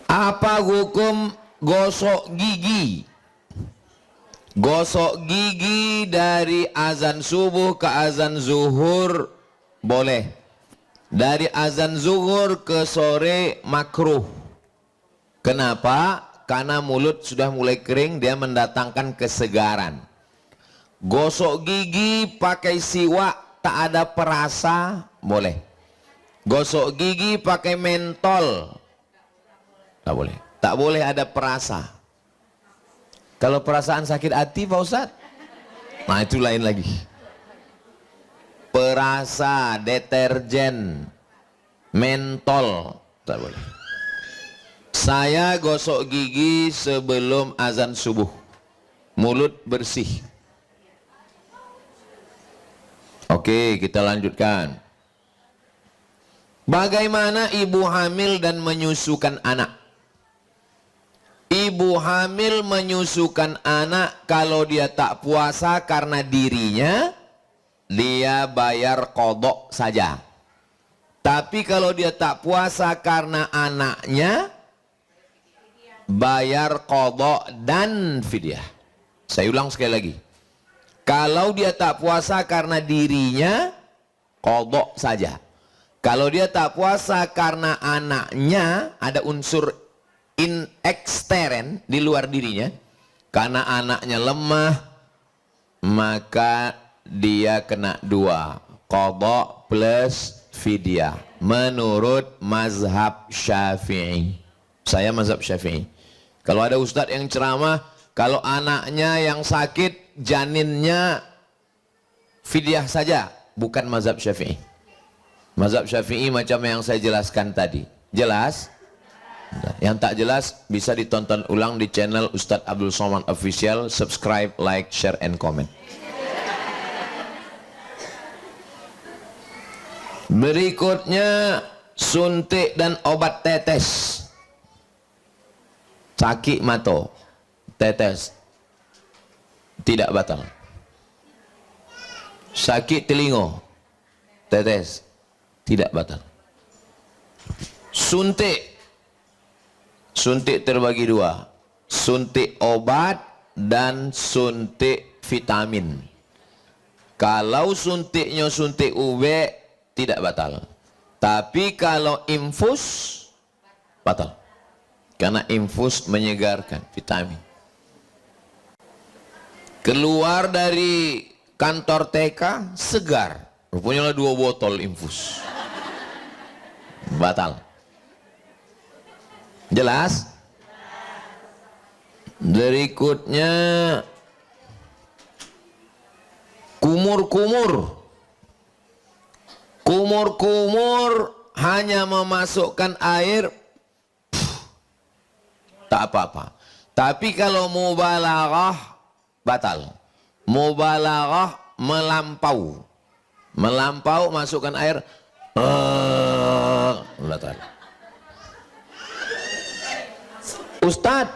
Apa hukum gosok gigi? Gosok gigi dari azan subuh ke azan zuhur boleh. Dari azan zuhur ke sore makruh. Kenapa? Karena mulut sudah mulai kering, dia mendatangkan kesegaran. Gosok gigi pakai siwak tak ada perasa boleh. Gosok gigi pakai mentol tak boleh. Tak boleh ada perasa. Kalau perasaan sakit hati Pak Ustadz, nah itu lain lagi. Perasa, deterjen, mentol tak boleh. Saya gosok gigi sebelum azan subuh, mulut bersih. Oke, kita lanjutkan. Bagaimana ibu hamil dan menyusukan anak? Ibu hamil menyusukan anak kalau dia tak puasa karena dirinya, dia bayar qadha saja. Tapi kalau dia tak puasa karena anaknya, bayar qadha dan fidyah. Saya ulang sekali lagi. Kalau dia tak puasa karena dirinya, qadha saja. Kalau dia tak puasa karena anaknya, ada unsur ekstern di luar dirinya, karena anaknya lemah, maka dia kena dua, qadha plus fidyah, menurut mazhab Syafi'i. Saya mazhab Syafi'i. Kalau ada ustadz yang ceramah, kalau anaknya yang sakit, janinnya fidyah saja, bukan mazhab Syafi'i. Mazhab Syafi'i macam yang saya jelaskan tadi. Jelas? Yang tak jelas bisa ditonton ulang di channel Ustadz Abdul Somad Official. Subscribe, like, share, and comment. Berikutnya suntik dan obat tetes. Caki mato, tetes tidak batal. Sakit telinga, tetes tidak batal. Suntik terbagi dua, suntik obat dan suntik vitamin. Kalau suntiknya suntik UV tidak batal, tapi kalau infus batal, karena infus menyegarkan, vitamin. Keluar dari kantor TK segar, rupanya 2 botol infus, batal. Jelas? Berikutnya kumur-kumur hanya memasukkan air, tak apa-apa. Tapi kalau mubalaghah batal. Mubalaghah melampau masukkan air, batal. Ustadz,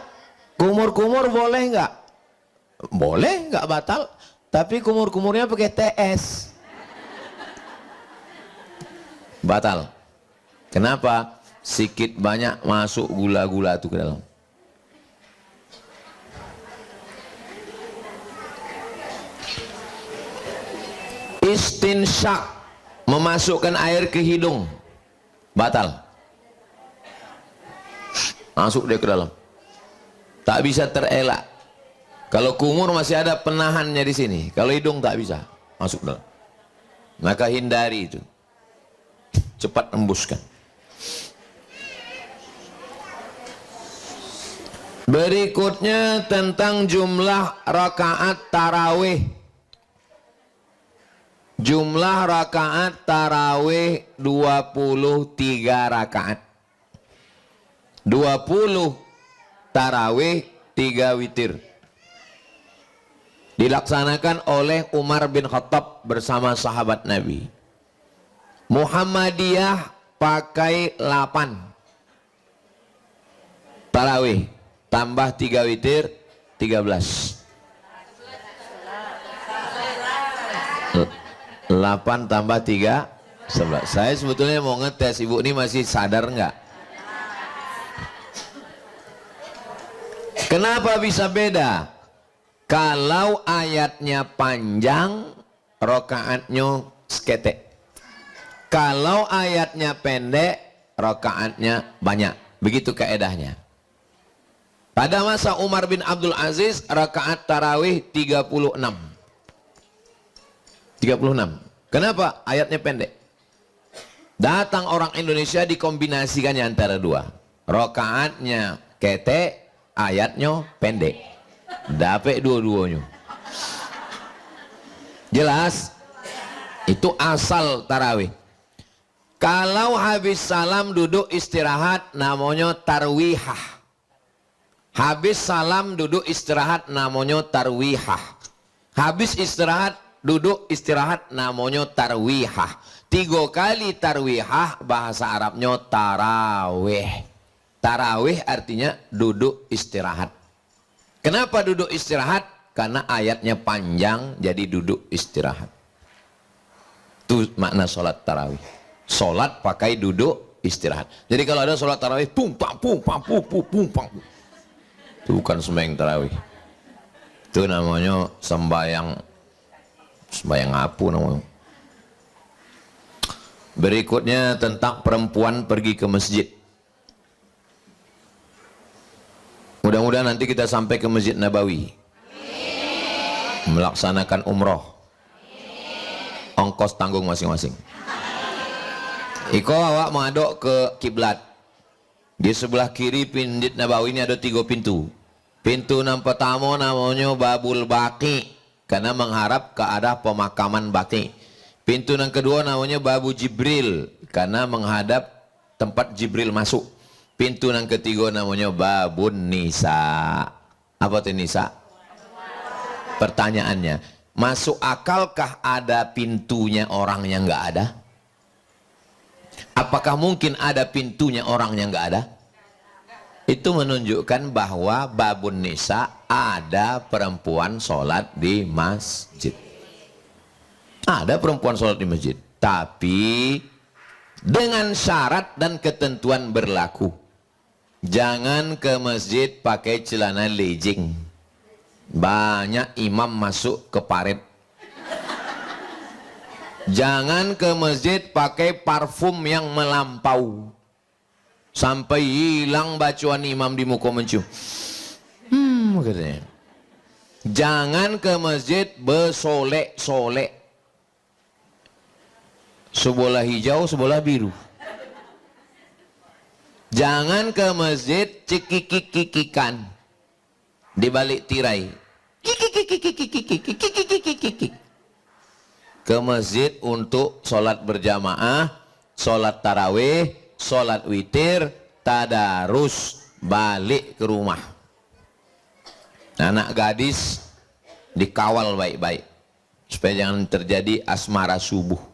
kumur-kumur boleh nggak? Boleh, nggak batal. Tapi kumur-kumurnya pakai TS, batal. Kenapa? Sikit banyak masuk gula-gula itu ke dalam. Istinsyak, memasukkan air ke hidung, batal. Masuk dia ke dalam, tak bisa terelak. Kalau kumur masih ada penahannya di sini, kalau hidung tak bisa masuk dalam, maka hindari itu, cepat embuskan. Berikutnya tentang jumlah rakaat tarawih. Jumlah rakaat tarawih 23 rakaat. 20 tarawih, 3 witir. Dilaksanakan oleh Umar bin Khattab bersama sahabat Nabi. Muhammadiyah pakai 8 tarawih tambah 3 witir, 13. 8 tambah 3, 11. Saya sebetulnya mau ngetes, ibu ini masih sadar nggak? Kenapa bisa beda? Kalau ayatnya panjang, rokaatnya seketek. Kalau ayatnya pendek, rokaatnya banyak. Begitu kaedahnya. Pada masa Umar bin Abdul Aziz, rakaat tarawih 36. 36. Kenapa? Ayatnya pendek. Datang orang Indonesia dikombinasikannya antara dua. Rakaatnya ketek, ayatnya pendek. Dapat dua-duanya. Jelas? Itu asal tarawih. Kalau habis salam duduk istirahat namanya tarwihah. Habis salam duduk istirahat namanya tarwihah. Habis istirahat duduk istirahat namanya tarwihah. 3 kali tarwihah bahasa Arabnya tarawih. Tarawih artinya duduk istirahat. Kenapa duduk istirahat? Karena ayatnya panjang jadi duduk istirahat. Itu makna sholat tarawih. Sholat pakai duduk istirahat. Jadi kalau ada sholat tarawih pumpang pumpang pumpang, itu bukan sembahyang tarawih. Itu namanya sembahyang apa namanya. Berikutnya tentang perempuan pergi ke masjid. Mudah-mudahan nanti kita sampai ke Masjid Nabawi. Melaksanakan umroh. Ongkos tanggung masing-masing. Iko awak mengaduk ke kiblat. Di sebelah kiri Masjid Nabawi ini ada 3 pintu. Pintu yang pertama namanya Babul Baqi, karena mengharap ke arah pemakaman Baqi. Pintu yang kedua namanya Babu Jibril, karena menghadap tempat Jibril masuk. Pintu yang ketiga namanya Babun Nisa. Apa itu Nisa? Pertanyaannya, masuk akalkah ada pintunya orang yang nggak ada? Apakah mungkin ada pintunya orang yang nggak ada? Itu menunjukkan bahwa Babun Nisa ada perempuan sholat di masjid. Ada perempuan sholat di masjid, tapi dengan syarat dan ketentuan berlaku. Jangan ke masjid pakai celana legging. Banyak imam masuk ke paret. Jangan ke masjid pakai parfum yang melampau sampai hilang bacaan imam di muka mencium. Katanya. Jangan ke masjid bersolek-solek. Sebelah hijau, sebelah biru. Jangan ke masjid cekik-kikikan di balik tirai. Ke masjid untuk sholat berjamaah, sholat tarawih, sholat witir, tadarus, balik ke rumah. Anak gadis dikawal baik-baik supaya jangan terjadi asmara subuh.